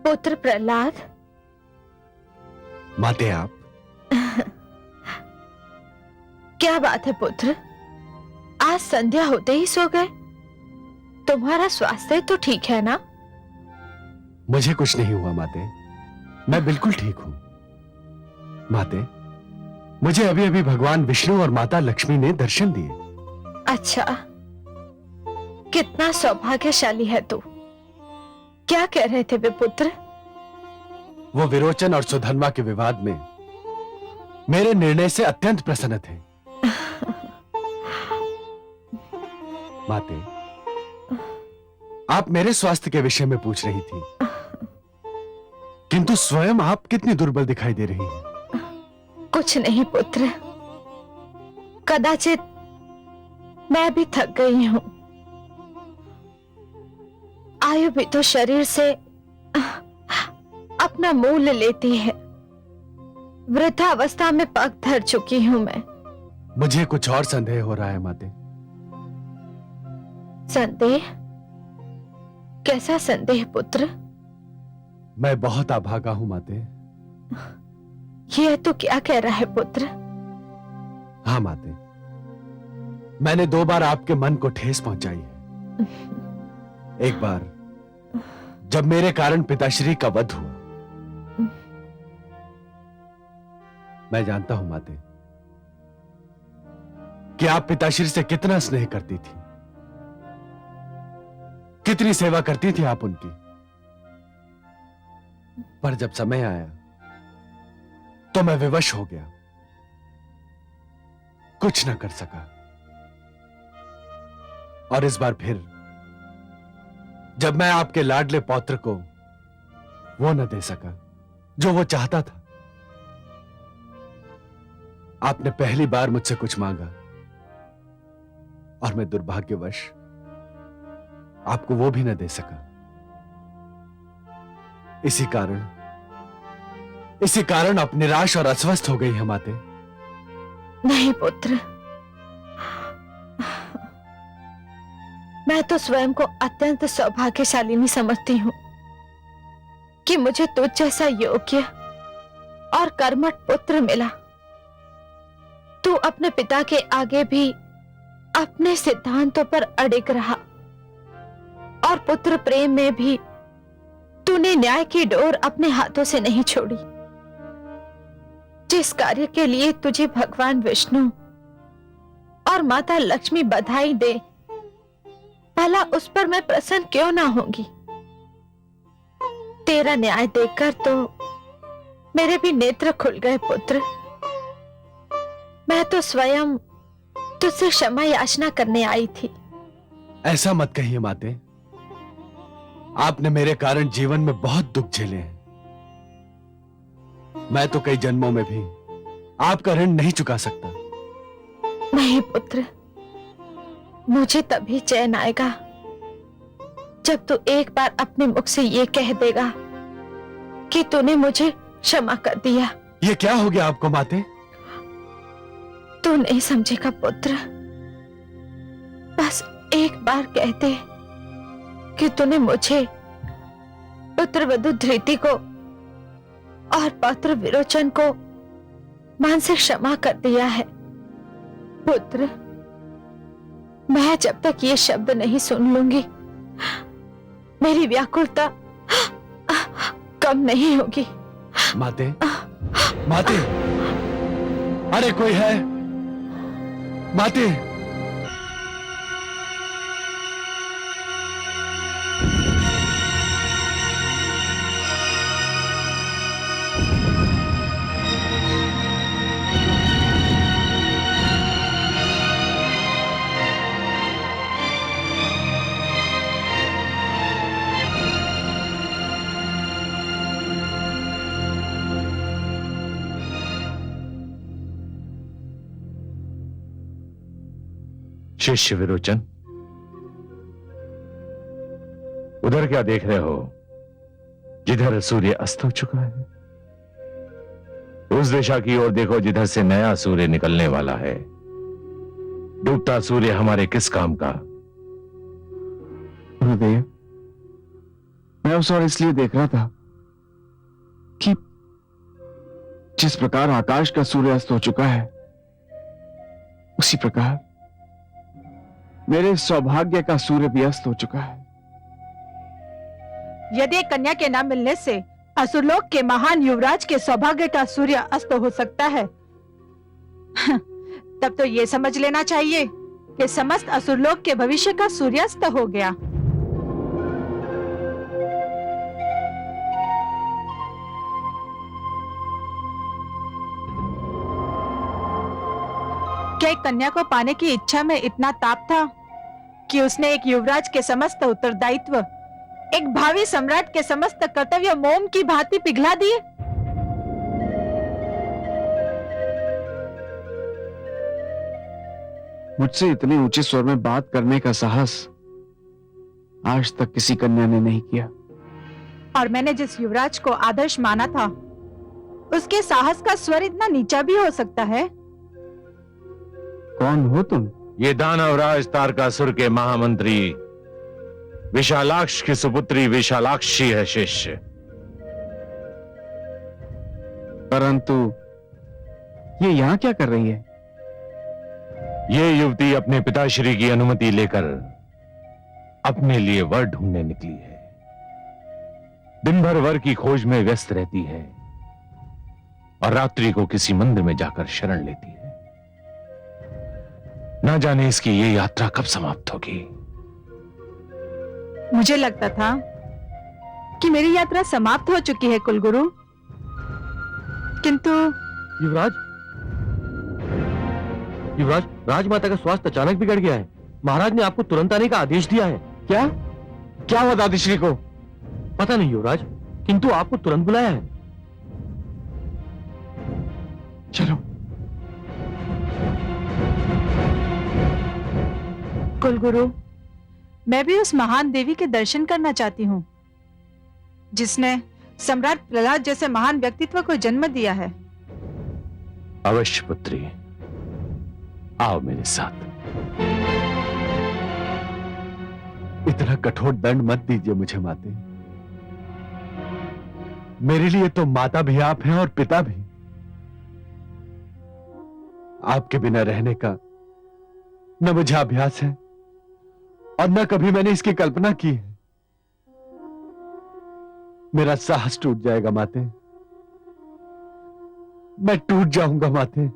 पुत्र प्रहलाद। माते आप। क्या बात है पुत्र, आज संध्या होते ही सो गए? तुम्हारा स्वास्थ्य तो ठीक है ना? मुझे कुछ नहीं हुआ माते, मैं बिल्कुल ठीक हूं। माते, मुझे अभी अभी भगवान विष्णु और माता लक्ष्मी ने दर्शन दिए। अच्छा, कितना सौभाग्यशाली है तू। क्या कह रहे थे वे पुत्र? वो विरोचन और सुधन्वा के विवाद में मेरे निर्णय से अत्यंत प्रसन्न थे। माते, आप मेरे स्वास्थ्य के विषय में पूछ रही थी, किंतु स्वयं आप कितनी दुर्बल दिखाई दे रही हैं। कुछ नहीं पुत्र, कदाचित मैं भी थक गई हूं। आयु भी तो शरीर से अपना मूल्य लेती है। वृद्धावस्था में पग धर चुकी हूं मैं। मुझे कुछ और संदेह हो रहा है माते। संदेह? कैसा संदेह पुत्र? मैं बहुत अभागा हूं माते। यह तो क्या कह रहा है पुत्र? हाँ माते, मैंने 2 बार आपके मन को ठेस पहुंचाई है। एक बार जब मेरे कारण पिताश्री का वध हुआ। मैं जानता हूं माते कि आप पिताश्री से कितना स्नेह करती थी, कितनी सेवा करती थी आप उनकी। पर जब समय आया तो मैं विवश हो गया, कुछ न कर सका। और इस बार फिर जब मैं आपके लाडले पौत्र को वो न दे सका जो वो चाहता था, आपने पहली बार मुझसे कुछ मांगा और मैं दुर्भाग्यवश आपको वो भी न दे सका। इसी कारण आप निराश और अस्वस्थ हो गई हैं माते। नहीं पुत्र, मैं तो स्वयं को अत्यंत सौभाग्यशालिनी समझती हूं कि मुझे तुझ जैसा योग्य और कर्मठ पुत्र मिला। तू अपने पिता के आगे भी अपने सिद्धांतों पर अडिग रहा और पुत्र प्रेम में भी तूने न्याय की डोर अपने हाथों से नहीं छोड़ी। जिस कार्य के लिए तुझे भगवान विष्णु और माता लक्ष्मी बधाई दे, भला उस पर मैं प्रसन्न क्यों ना होंगी? तेरा न्याय देखकर तो मेरे भी नेत्र खुल गए पुत्र। मैं तो स्वयं तुझसे क्षमा याचना करने आई थी। ऐसा मत कहिए माते, आपने मेरे कारण जीवन में बहुत दुख झेले हैं। मैं तो कई जन्मों में भी आपका ऋण नहीं चुका सकता। नहीं पुत्र, मुझे तभी चैन आएगा जब तू एक बार अपने मुख से ये कह देगा कि तूने मुझे क्षमा कर दिया। ये क्या हो गया आपको माते? तू नहीं समझेगा पुत्र, बस एक बार कह दे कि तूने मुझे, पुत्रवधू धृति को और पौत्र विरोचन को मन से क्षमा कर दिया है। पुत्र, मैं जब तक ये शब्द नहीं सुन लूंगी, मेरी व्याकुलता कम नहीं होगी। माते, माते, अरे कोई है? माते, शिष्य विरोचन, उधर क्या देख रहे हो? जिधर सूर्य अस्त हो चुका है, उस दिशा की ओर देखो जिधर से नया सूर्य निकलने वाला है। डूबता सूर्य हमारे किस काम का? गुरुदेव, मैं उस ओर इसलिए देख रहा था जिस प्रकार आकाश का सूर्य अस्त हो चुका है, उसी प्रकार मेरे सौभाग्य का सूर्य भी अस्त हो चुका है। यदि कन्या के न मिलने से असुरलोक के महान युवराज के सौभाग्य का सूर्य अस्त हो सकता है, तब तो ये समझ लेना चाहिए कि समस्त असुरलोक के भविष्य का सूर्यास्त हो गया। क्या एक कन्या को पाने की इच्छा में इतना ताप था कि उसने एक युवराज के समस्त उत्तरदायित्व, एक भावी सम्राट के समस्त कर्तव्य मोम की भांति पिघला दिए? मुझसे इतने ऊंचे स्वर में बात करने का साहस आज तक किसी कन्या ने नहीं किया। और मैंने जिस युवराज को आदर्श माना था, उसके साहस का स्वर इतना नीचा भी हो सकता है? कौन हो तुम? ये दानवराज तारकासुर के महामंत्री विशालाक्ष की सुपुत्री विशालाक्षी है शिष्य। परंतु ये यहां क्या कर रही है? ये युवती अपने पिताश्री की अनुमति लेकर अपने लिए वर ढूंढने निकली है। दिन भर वर की खोज में व्यस्त रहती है और रात्रि को किसी मंदिर में जाकर शरण लेती है। ना जाने इसकी ये यात्रा कब समाप्त होगी। मुझे लगता था कि मेरी यात्रा समाप्त हो चुकी है कुलगुरु, किंतु युवराज, युवराज, राजमाता का स्वास्थ्य अचानक बिगड़ गया है। महाराज ने आपको तुरंत आने का आदेश दिया है। क्या क्या हुआ दादीश्री को? पता नहीं युवराज, किंतु आपको तुरंत बुलाया है। चलो। कुलगुरु, मैं भी उस महान देवी के दर्शन करना चाहती हूँ जिसने सम्राट प्रहलाद जैसे महान व्यक्तित्व को जन्म दिया है। अवश्य पुत्री, आओ मेरे साथ। इतना कठोर दंड मत दीजिए मुझे माते। मेरे लिए तो माता भी आप हैं और पिता भी। आपके बिना रहने का न मुझे अभ्यास है और न कभी मैंने इसकी कल्पना की है। मेरा साहस टूट जाएगा माते, मैं टूट जाऊंगा माते।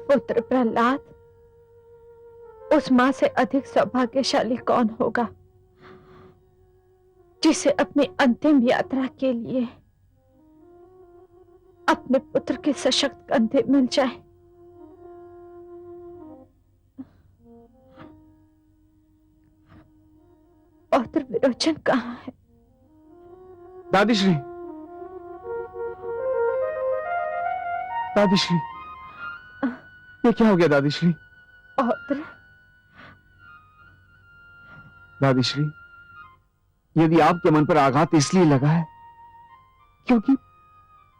पुत्र प्रहलाद, उस मां से अधिक सौभाग्यशाली कौन होगा जिसे अपनी अंतिम यात्रा के लिए अपने पुत्र के सशक्त कंधे मिल जाए। पौत्र विरोचन कहाँ है? दादीश्री, दादीश्री, ये क्या हो गया दादीश्री? पौत्र, दादीश्री, यदि आपके मन पर आघात इसलिए लगा है क्योंकि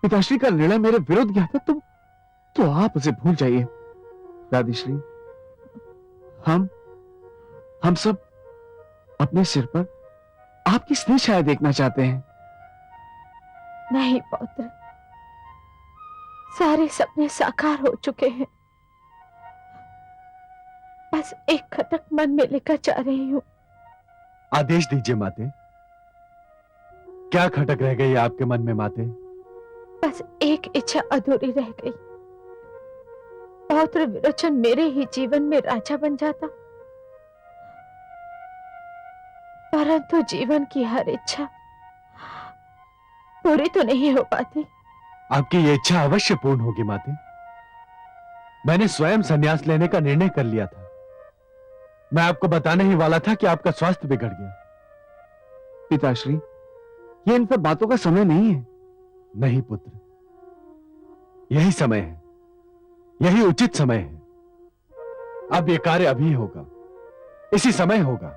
पिताश्री का निर्णय मेरे विरुद्ध गया था, तो आप उसे भूल जाइए। दादीश्री, हम सब अपने सिर पर आपकी स्नेह छाया देखना चाहते हैं। नहीं पौत्र, सारे सपने साकार हो चुके हैं। बस एक खटक मन में लेकर जा रही हूँ। आदेश दीजिए माते। क्या खटक रह गई आपके मन में माते? बस एक इच्छा अधूरी रह गई। पौत्र विरोचन मेरे ही जीवन में राजा बन जाता, परंतु जीवन की हर इच्छा पूरी तो नहीं हो पाती। आपकी ये इच्छा अवश्य पूर्ण होगी माते। मैंने स्वयं संन्यास लेने का निर्णय कर लिया था। मैं आपको बताने ही वाला था कि आपका स्वास्थ्य बिगड़ गया। पिताश्री, ये इन सब बातों का समय नहीं है। नहीं पुत्र, यही समय है, यही उचित समय है। अब ये कार्य अभी होगा, इसी समय होगा।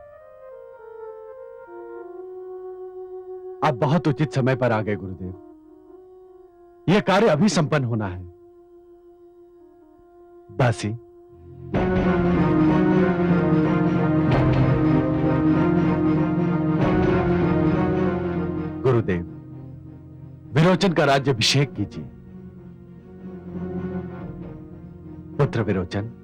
आप बहुत उचित समय पर आ गए गुरुदेव। यह कार्य अभी संपन्न होना है। दासी, गुरुदेव, विरोचन का राज्याभिषेक कीजिए। पुत्र विरोचन,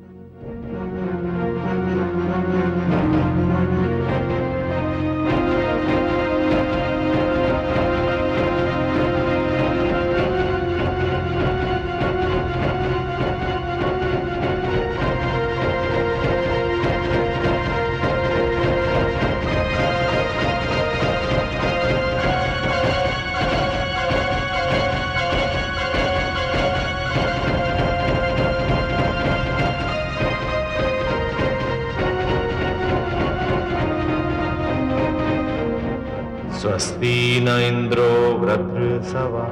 स्वस्ति न इंद्रो वृत्रसवा,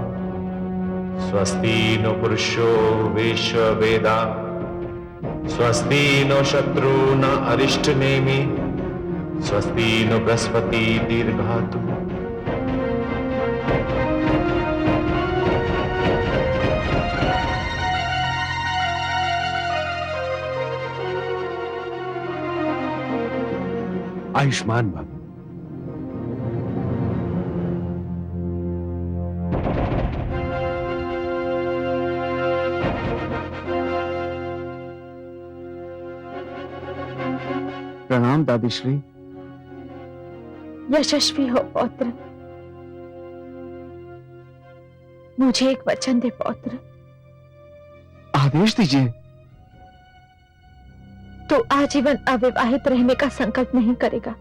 स्वस्ति नो पुरुषो विश्ववेदा, स्वस्ति नो शत्रु न अरिष्ट नेमि, स्वस्ति नो बृहस्पति दीर्घातु। आयुष्मान भव। प्रणाम दादीश्री। यशस्वी हो पौत्र। मुझे एक वचन दे पौत्र। आदेश दीजिए। तू आजीवन अविवाहित रहने का संकल्प नहीं करेगा।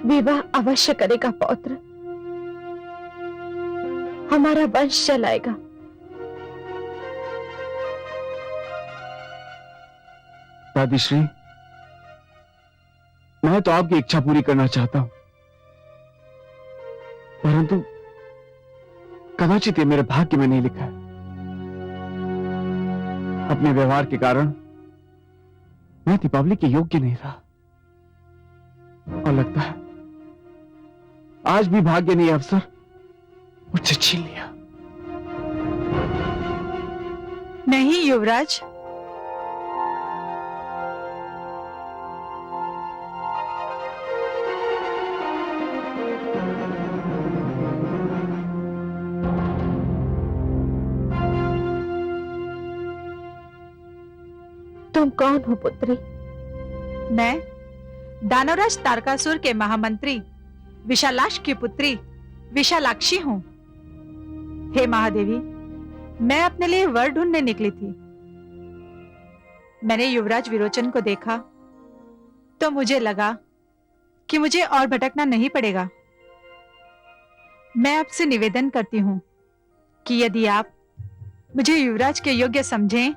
विवाह अवश्य करेगा पौत्र। हमारा वंश चलाएगा। दादीश्री, मैं तो आपकी इच्छा पूरी करना चाहता हूं, परंतु कदाचित ये मेरे भाग्य में नहीं लिखा है। अपने व्यवहार के कारण मैं दीपावली के योग्य नहीं रहा, और लगता है आज भी भाग्य ने यह अवसर मुझसे छीन लिया। नहीं युवराज, तुम कौन हो पुत्री? मैं दानवराज तारकासुर के महामंत्री विशालाक्ष की पुत्री विशालाक्षी हूँ। हे महादेवी, मैं अपने लिए वर ढूंढने निकली थी। मैंने युवराज विरोचन को देखा तो मुझे लगा कि मुझे और भटकना नहीं पड़ेगा। मैं आपसे निवेदन करती हूँ कि यदि आप मुझे युवराज के योग्य समझें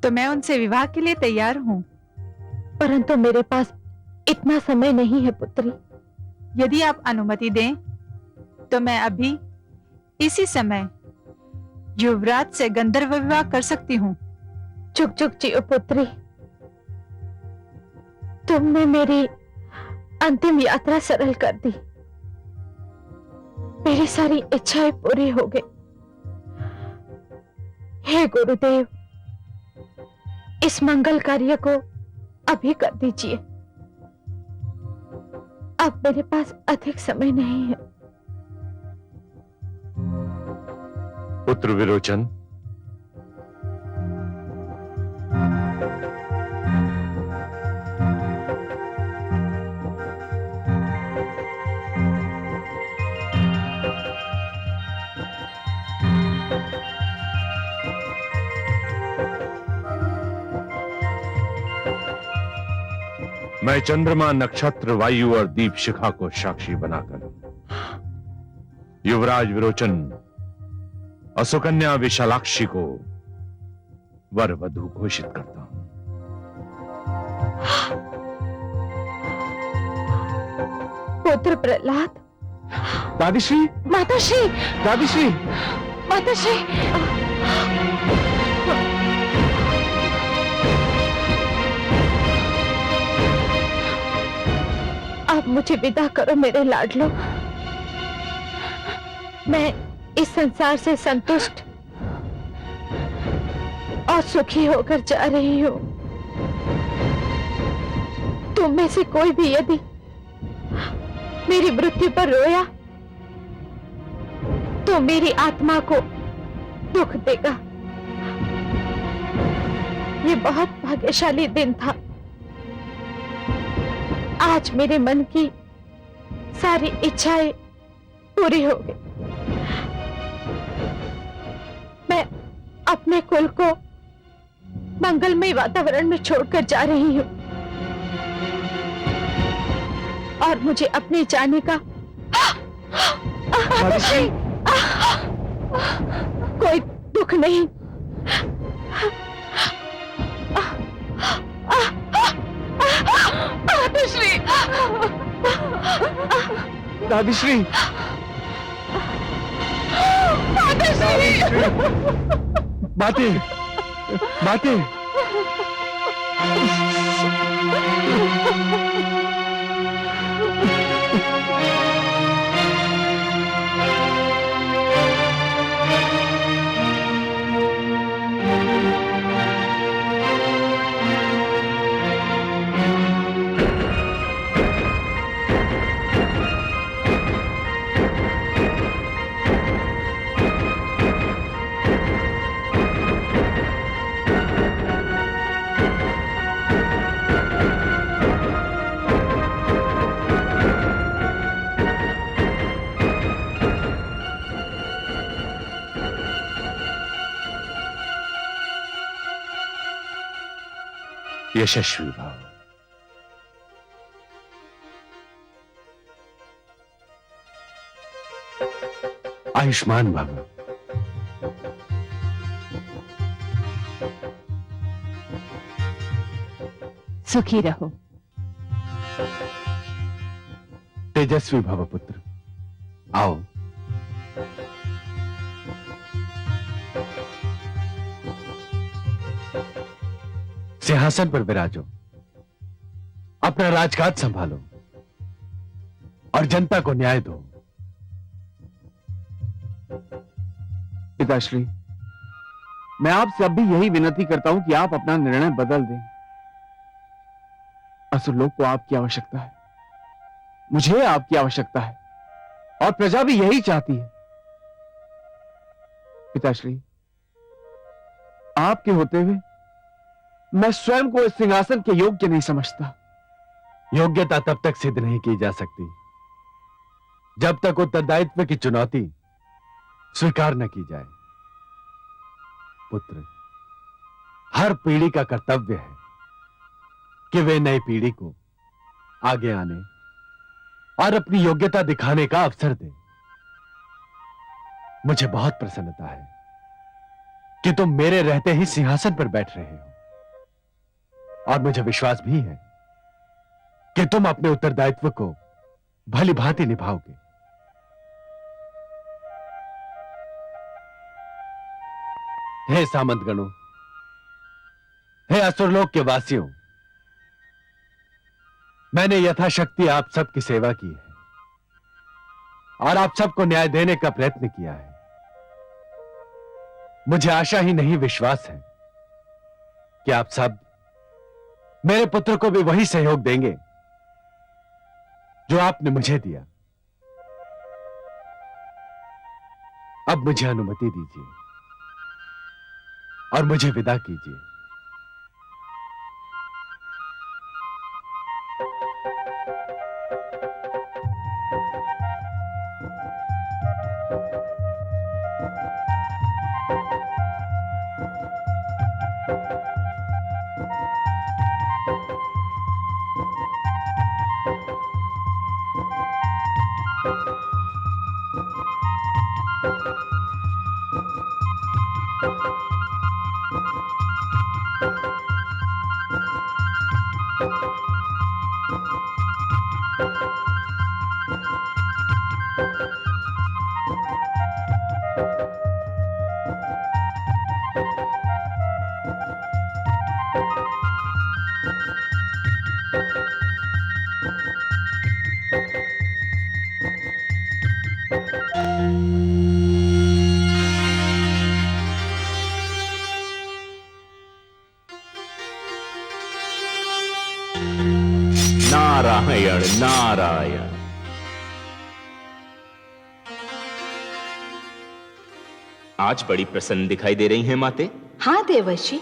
तो मैं उनसे विवाह के लिए तैयार हूँ। परंतु मेरे पास इतना समय नहीं है पुत्री। यदि आप अनुमति दें तो मैं अभी इसी समय युवराज से गंधर्व विवाह कर सकती हूँ। चुक चुक जियो पुत्री। तुमने मेरी अंतिम यात्रा सरल कर दी। मेरी सारी इच्छाएं पूरी हो गई। हे गुरुदेव, इस मंगल कार्य को अभी कर दीजिए। अब मेरे पास अधिक समय नहीं है। पुत्र विरोचन, मैं चंद्रमा, नक्षत्र, वायु और दीप शिखा को साक्षी बनाकर युवराज विरोचन और सुकन्या विशालाक्षी को वर वधू घोषित करता हूं। पुत्र प्रहलाद। दादीश्री, माताश्री, दादीश्री, माताश्री। अब मुझे विदा करो मेरे लाडलो। मैं इस संसार से संतुष्ट और सुखी होकर जा रही हूँ। तुम में से कोई भी यदि मेरी मृत्यु पर रोया तो मेरी आत्मा को दुख देगा। ये बहुत भाग्यशाली दिन था। आज मेरे मन की सारी इच्छाएं पूरी हो गई। मैं अपने कुल को मंगलमय वातावरण में छोड़कर जा रही हूं और मुझे अपने जाने का कोई दुख नहीं। दादीश्री, दादीश्री, दादीश्री, माते, माते, यशस्वी भाव। आयुष्मान भव। सुखी रहो। तेजस्वी भव पुत्र। आओ। सिंहासन पर विराजो, अपना राजकाज संभालो और जनता को न्याय दो। पिताश्री, मैं आपसे अब भी यही विनती करता हूं कि आप अपना निर्णय बदल दें। असुरलोक को आपकी आवश्यकता है, मुझे आपकी आवश्यकता है और प्रजा भी यही चाहती है। पिताश्री, आपके होते हुए मैं स्वयं को इस सिंहासन के योग्य नहीं समझता। योग्यता तब तक सिद्ध नहीं की जा सकती जब तक उत्तरदायित्व की चुनौती स्वीकार न की जाए। पुत्र, हर पीढ़ी का कर्तव्य है कि वे नई पीढ़ी को आगे आने और अपनी योग्यता दिखाने का अवसर दे। मुझे बहुत प्रसन्नता है कि तुम मेरे रहते ही सिंहासन पर बैठ रहे हो और मुझे विश्वास भी है कि तुम अपने उत्तरदायित्व को भली भांति निभाओगे। हे सामंतगणों, हे असुरलोक के वासियों, मैंने यथाशक्ति आप सबकी सेवा की है और आप सबको न्याय देने का प्रयत्न किया है। मुझे आशा ही नहीं विश्वास है कि आप सब मेरे पुत्र को भी वही सहयोग देंगे जो आपने मुझे दिया। अब मुझे अनुमति दीजिए और मुझे विदा कीजिए। नारायण नारायण। आज बड़ी प्रसन्न दिखाई दे रही हैं माते। हाँ देवर्षि,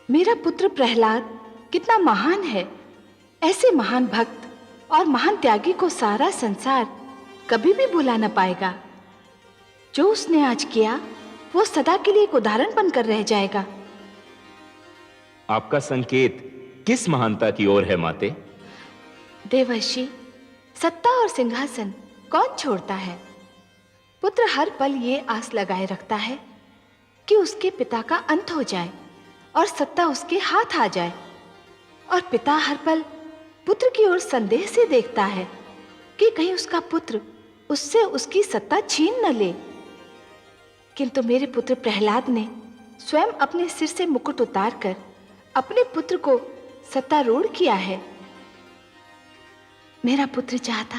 मेरा पुत्र प्रहलाद कितना महान है। ऐसे महान भक्त और महान त्यागी को सारा संसार कभी भी भुला न पाएगा। जो उसने आज किया वो सदा के लिए एक उदाहरण बनकर रह जाएगा। आपका संकेत किस महानता की ओर है माते? देवर्षि, सत्ता और सिंहासन कौन छोड़ता है? पुत्र हर पल ये आस लगाए रखता है कि उसके पिता का अंत हो जाए और सत्ता उसके हाथ आ जाए, और पिता हर पल पुत्र की ओर संदेह से देखता है कि कहीं उसका पुत्र उससे उसकी सत्ता छीन न ले। किंतु मेरे पुत्र प्रहलाद ने स्वयं अपने सिर से मुकुट उतारकर अपने पुत्र को सत्तारूढ़ किया है। मेरा पुत्र चाहता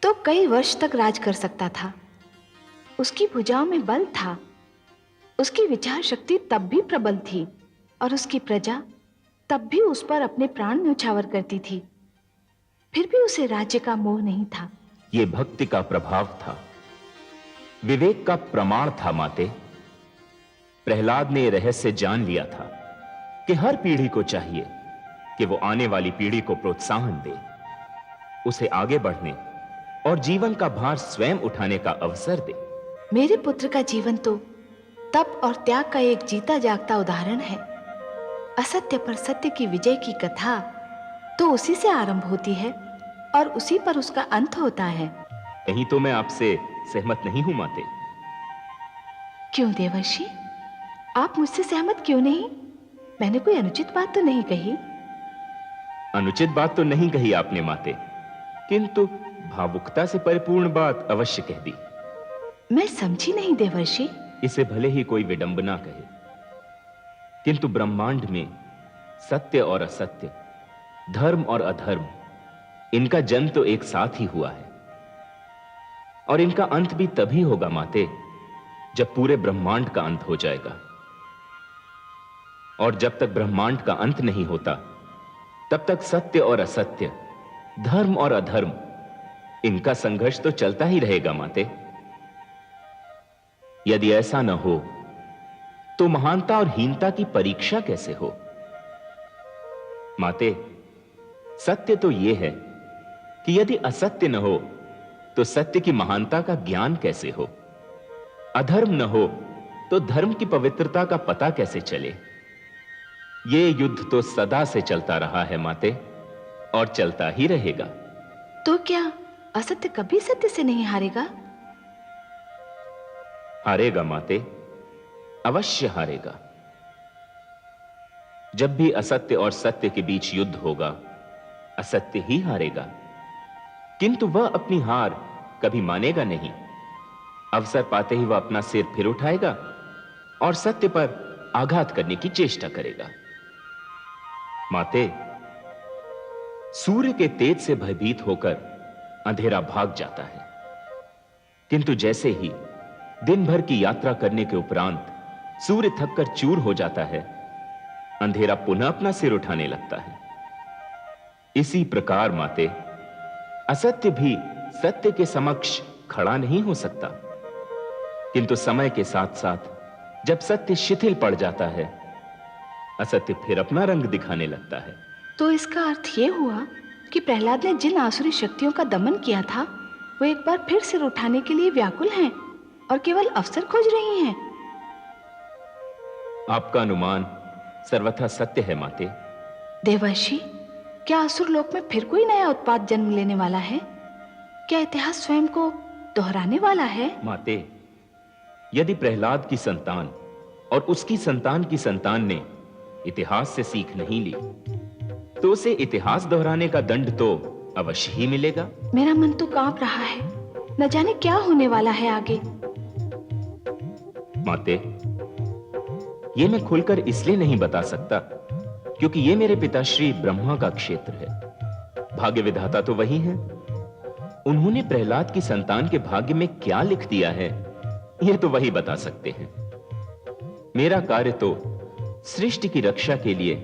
तो कई वर्ष तक राज कर सकता था। उसकी भुजाओं में बल था, उसकी विचार शक्ति तब भी प्रबल थी, और उसकी प्रजा तब भी उस पर अपने प्राण न्यौछावर करती थी। फिर भी उसे राज्य का मोह नहीं था। ये भक्ति का प्रभाव था, विवेक का प्रमाण था माते। प्रहलाद ने रहस्य जान लिया था कि हर पीढ़ी को चाहिए कि वो आने वाली पीढ़ी को प्रोत्साहन दे, उसे आगे बढ़ने और जीवन का भार स्वयं उठाने का अवसर दे। मेरे पुत्र का जीवन तो तप और त्याग का एक जीता जागता उदाहरण है। असत्य पर सत्य की विजय की कथा तो उसी से आरंभ होती है और उसी पर उसका अंत होता है। कहीं तो मैं आपसे सहमत नहीं हूं माते। क्यों देवर्षि, आप मुझसे सहमत क्यों नहीं? मैंने कोई अनुचित बात तो नहीं कही। अनुचित बात तो नहीं कही आपने माते, किंतु भावुकता से परिपूर्ण बात अवश्य कह दी। मैं समझी नहीं देवर्षि। इसे भले ही कोई विडंबना कहे, किंतु ब्रह्मांड में सत्य और असत्य, धर्म और अधर्म, इनका जन्म तो एक साथ ही हुआ है, और इनका अंत भी तभी होगा माते जब पूरे ब्रह्मांड का अंत हो जाएगा। और जब तक ब्रह्मांड का अंत नहीं होता तब तक सत्य और असत्य, धर्म और अधर्म, इनका संघर्ष तो चलता ही रहेगा माते। यदि ऐसा न हो तो महानता और हीनता की परीक्षा कैसे हो? माते, सत्य तो यह है कि यदि असत्य न हो तो सत्य की महानता का ज्ञान कैसे हो? अधर्म न हो तो धर्म की पवित्रता का पता कैसे चले? ये युद्ध तो सदा से चलता रहा है माते, और चलता ही रहेगा। तो क्या असत्य कभी सत्य से नहीं हारेगा? हारेगा माते, अवश्य हारेगा। जब भी असत्य और सत्य के बीच युद्ध होगा, असत्य ही हारेगा, किंतु वह अपनी हार कभी मानेगा नहीं। अवसर पाते ही वह अपना सिर फिर उठाएगा और सत्य पर आघात करने की चेष्टा करेगा। माते, सूर्य के तेज से भयभीत होकर अंधेरा भाग जाता है, किंतु जैसे ही दिन भर की यात्रा करने के उपरांत सूर्य थककर चूर हो जाता है, अंधेरा पुनः अपना सिर उठाने लगता है। इसी प्रकार माते, असत्य भी सत्य के समक्ष खड़ा नहीं हो सकता, किंतु समय के साथ साथ जब सत्य शिथिल पड़ जाता है, असत्य फिर अपना रंग दिखाने लगता है। तो इसका अर्थ यह हुआ कि प्रहलाद ने जिन आसुरी शक्तियों का दमन किया था, वो एक बार फिर सिर उठाने के लिए व्याकुल हैं और केवल अवसर खोज रही हैं। आपका अनुमान सर्वथा सत्य है माते। देवर्षि, क्या असुर लोक में फिर कोई नया उत्पात जन्म लेने वाला है? क्या इतिहास स्वयं को दोहराने वाला है? माते, यदि प्रहलाद की संतान और उसकी संतान की संतान ने इतिहास से सीख नहीं ली, तो उसे इतिहास दोहराने का दंड तो अवश्य ही मिलेगा। मेरा मन तो कांप रहा है, न जाने क्या होने वाला है आगे। माते, ये मैं खुलकर इसलिए नहीं बता सकता क्योंकि ये मेरे पिताश्री ब्रह्मा का क्षेत्र है। भाग्य विधाता तो वही हैं। उन्होंने प्रहलाद की संतान के भाग्य में क्या लिख दिया है, यह तो वही बता सकते हैं। मेरा कार्य तो सृष्टि की रक्षा के लिए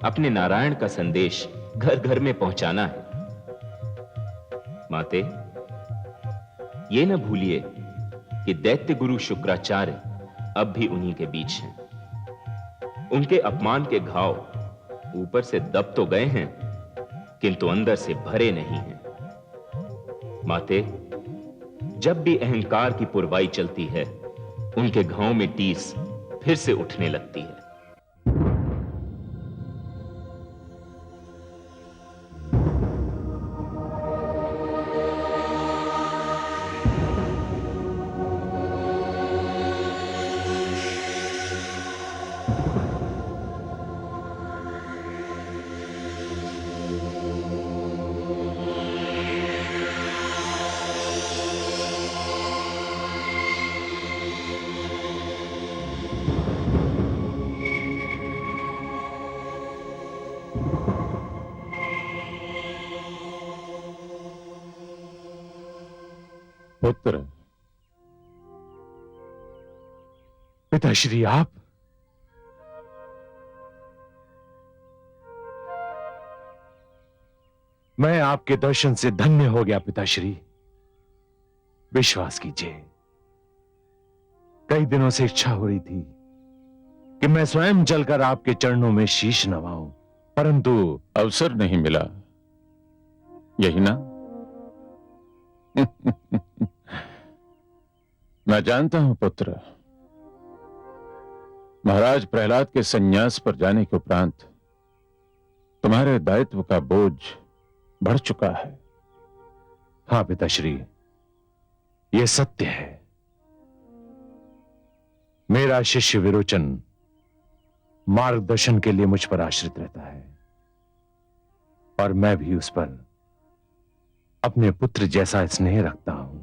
अपने नारायण का संदेश घर घर में पहुंचाना है। माते, ये न भूलिए कि दैत्य गुरु शुक्राचार्य अब भी उन्हीं के बीच हैं। उनके अपमान के घाव ऊपर से दब तो गए हैं, किंतु अंदर से भरे नहीं हैं। माते, जब भी अहंकार की पुरवाई चलती है, उनके घावों में टीस फिर से उठने लगती है। पुत्र, पिताश्री आप? मैं आपके दर्शन से धन्य हो गया पिताश्री। विश्वास कीजिए, कई दिनों से इच्छा हो रही थी कि मैं स्वयं चलकर आपके चरणों में शीश नवाऊं, परंतु अवसर नहीं मिला, यही ना? मैं जानता हूं पुत्र, महाराज प्रहलाद के संन्यास पर जाने के उपरांत तुम्हारे दायित्व का बोझ बढ़ चुका है। हां पिताश्री, यह सत्य है। मेरा शिष्य विरोचन मार्गदर्शन के लिए मुझ पर आश्रित रहता है, और मैं भी उस पर अपने पुत्र जैसा स्नेह रखता हूं।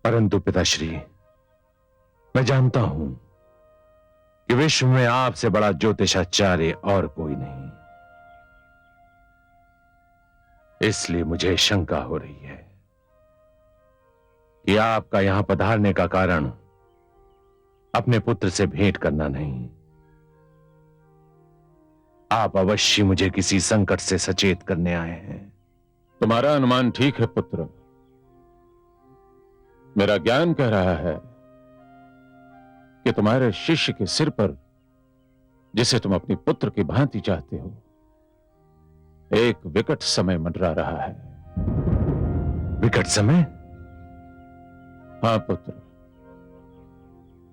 परंतु पिताश्री, मैं जानता हूं कि विश्व में आपसे बड़ा ज्योतिषाचार्य और कोई नहीं, इसलिए मुझे शंका हो रही है कि आपका यहां पधारने का कारण अपने पुत्र से भेंट करना नहीं, आप अवश्य मुझे किसी संकट से सचेत करने आए हैं। तुम्हारा अनुमान ठीक है पुत्र। मेरा ज्ञान कह रहा है कि तुम्हारे शिष्य के सिर पर, जिसे तुम अपनी पुत्र की भांति चाहते हो, एक विकट समय मंडरा रहा है। विकट समय? हां पुत्र,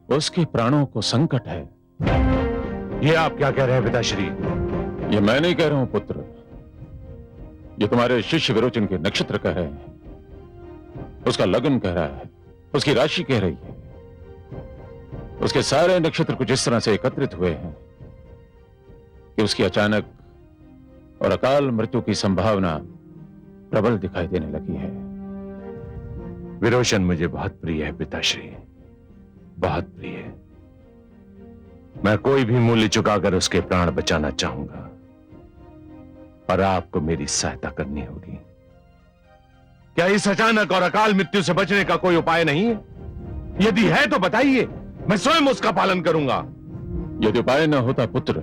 उसके प्राणों को संकट है। ये आप क्या कह रहे हैं पिताश्री? ये मैं नहीं कह रहा हूं पुत्र, ये तुम्हारे शिष्य विरोचन के नक्षत्र कह रहे हैं। उसका लगन कह रहा है, उसकी राशि कह रही है। उसके सारे नक्षत्र कुछ इस तरह से एकत्रित हुए हैं कि उसकी अचानक और अकाल मृत्यु की संभावना प्रबल दिखाई देने लगी है। विरोचन मुझे बहुत प्रिय है पिताश्री, बहुत प्रिय। मैं कोई भी मूल्य चुकाकर उसके प्राण बचाना चाहूंगा, और आपको मेरी सहायता करनी होगी। क्या इस अचानक और अकाल मृत्यु से बचने का कोई उपाय नहीं है? यदि है तो बताइए, मैं स्वयं उसका पालन करूंगा। यदि उपाय न होता पुत्र,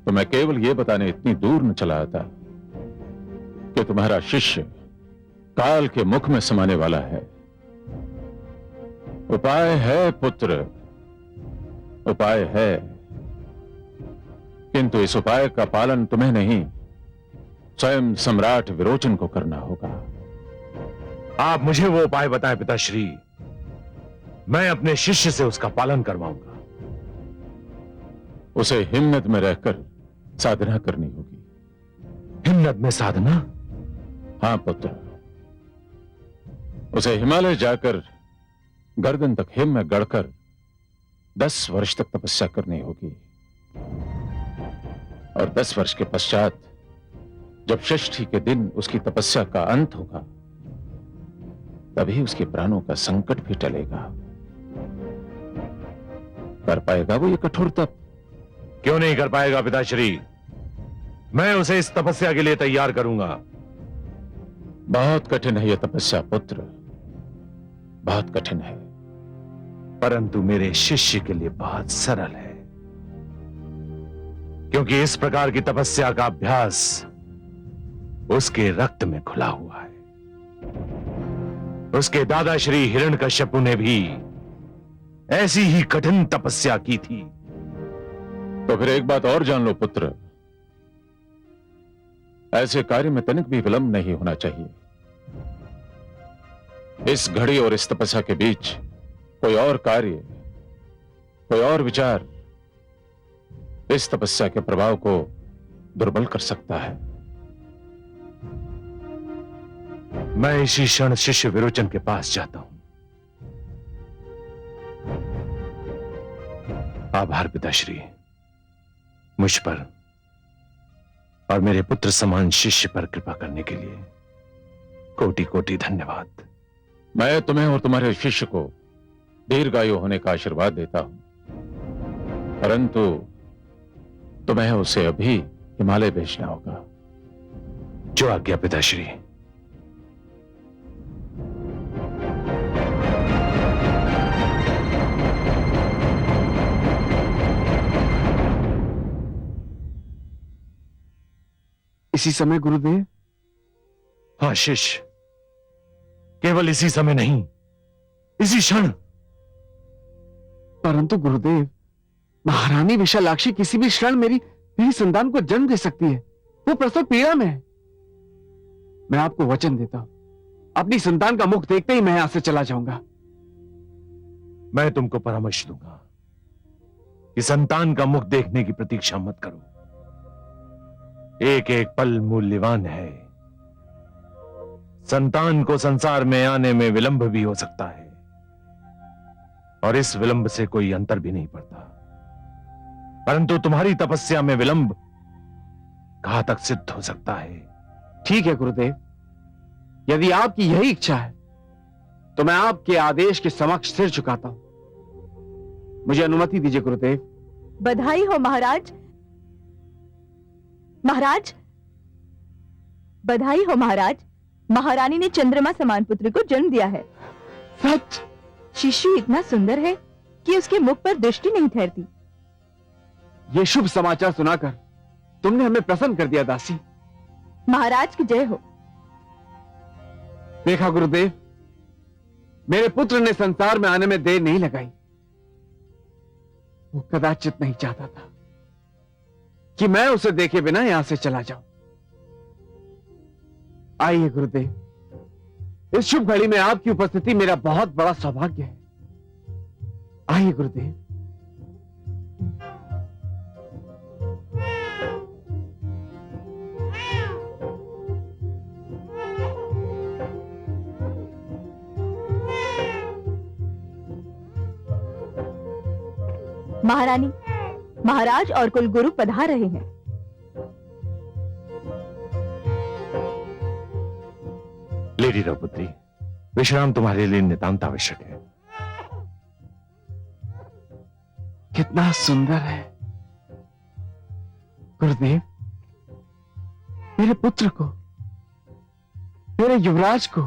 तो मैं केवल यह बताने इतनी दूर न चला आता कि तुम्हारा शिष्य काल के मुख में समाने वाला है। उपाय है पुत्र, उपाय है, किंतु इस उपाय का पालन तुम्हें नहीं, स्वयं सम्राट विरोचन को करना होगा। आप मुझे वो उपाय बताएं पिताश्री, मैं अपने शिष्य से उसका पालन करवाऊंगा। उसे हिम्मत में रहकर साधना करनी होगी। हिम्मत में साधना? हां पुत्र, उसे हिमालय जाकर गर्दन तक हिम में गड़कर 10 वर्ष तक तपस्या करनी होगी, और 10 वर्ष के पश्चात जब षष्ठी के दिन उसकी तपस्या का अंत होगा, तभी उसके प्राणों का संकट भी टलेगा। कर पाएगा वो ये कठोर तप? क्यों नहीं कर पाएगा पिताश्री? मैं उसे इस तपस्या के लिए तैयार करूंगा। बहुत कठिन है यह तपस्या पुत्र, बहुत कठिन है। परंतु मेरे शिष्य के लिए बहुत सरल है, क्योंकि इस प्रकार की तपस्या का अभ्यास उसके रक्त में घुला हुआ है। उसके दादा श्री हिरण्यकश्यपु ने भी ऐसी ही कठिन तपस्या की थी। तो फिर एक बात और जान लो पुत्र, ऐसे कार्य में तनिक भी विलंब नहीं होना चाहिए। इस घड़ी और इस तपस्या के बीच कोई और कार्य, कोई और विचार इस तपस्या के प्रभाव को दुर्बल कर सकता है। मैं इसी क्षण शिष्य विरोचन के पास जाता हूं। आभार पिताश्री, मुझ पर और मेरे पुत्र समान शिष्य पर कृपा करने के लिए कोटि कोटि धन्यवाद। मैं तुम्हें और तुम्हारे शिष्य को दीर्घायु होने का आशीर्वाद देता हूं, परंतु तुम्हें उसे अभी हिमालय भेजना होगा। जो आज्ञा पिताश्री। इसी समय गुरुदेव? हाँ शिष्य, केवल इसी समय नहीं, इसी क्षण। परंतु गुरुदेव, महारानी विशालाक्षी किसी भी क्षण मेरी संतान को जन्म दे सकती है। वो प्रसव पीड़ा में है। मैं आपको वचन देता हूं, अपनी संतान का मुख देखते ही मैं यहां से चला जाऊंगा। मैं तुमको परामर्श दूंगा कि संतान का मुख देखने की प्रतीक्षा मत करो। एक एक पल मूल्यवान है। संतान को संसार में आने में विलंब भी हो सकता है, और इस विलंब से कोई अंतर भी नहीं पड़ता। परंतु तुम्हारी तपस्या में विलंब घातक सिद्ध हो सकता है। ठीक है गुरुदेव, यदि आपकी यही इच्छा है तो मैं आपके आदेश के समक्ष सिर झुकाता हूं। मुझे अनुमति दीजिए गुरुदेव। बधाई हो महाराज। महाराज, बधाई हो महाराज। महारानी ने चंद्रमा समान पुत्र को जन्म दिया है। सच? शिशु इतना सुंदर है कि उसके मुख पर दृष्टि नहीं ठहरती। ये शुभ समाचार सुनाकर तुमने हमें प्रसन्न कर दिया दासी। महाराज की जय हो। देखा गुरुदेव, मेरे पुत्र ने संसार में आने में देर नहीं लगाई। वो कदाचित नहीं चाहता था कि मैं उसे देखे बिना यहां से चला जाऊं। आइए गुरुदेव, इस शुभ घड़ी में आपकी उपस्थिति मेरा बहुत बड़ा सौभाग्य है। आइए गुरुदेव। महारानी, महाराज और कुलगुरु पधार रहे हैं। लेडी द्रौपदी, विश्राम तुम्हारे लिए नितांत आवश्यक है। कितना सुंदर है गुरुदेव। मेरे पुत्र को, मेरे युवराज को,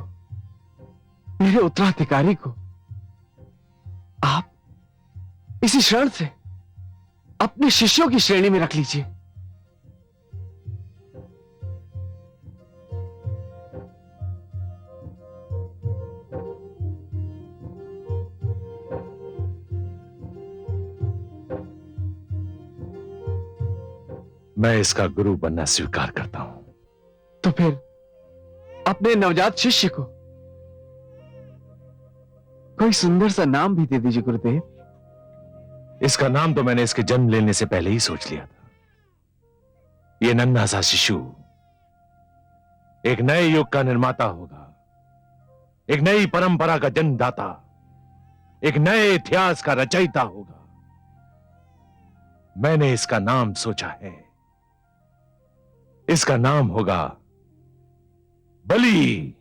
मेरे उत्तराधिकारी को आप इसी क्षण से अपने शिष्यों की श्रेणी में रख लीजिए। मैं इसका गुरु बनना स्वीकार करता हूं। तो फिर अपने नवजात शिष्य को कोई सुंदर सा नाम भी दे दीजिए गुरुदेव। इसका नाम तो मैंने इसके जन्म लेने से पहले ही सोच लिया था। ये नन्हा सा शिशु एक नए युग का निर्माता होगा, एक नई परंपरा का जन्मदाता, एक नए इतिहास का रचयिता होगा। मैंने इसका नाम सोचा है। इसका नाम होगा बलि।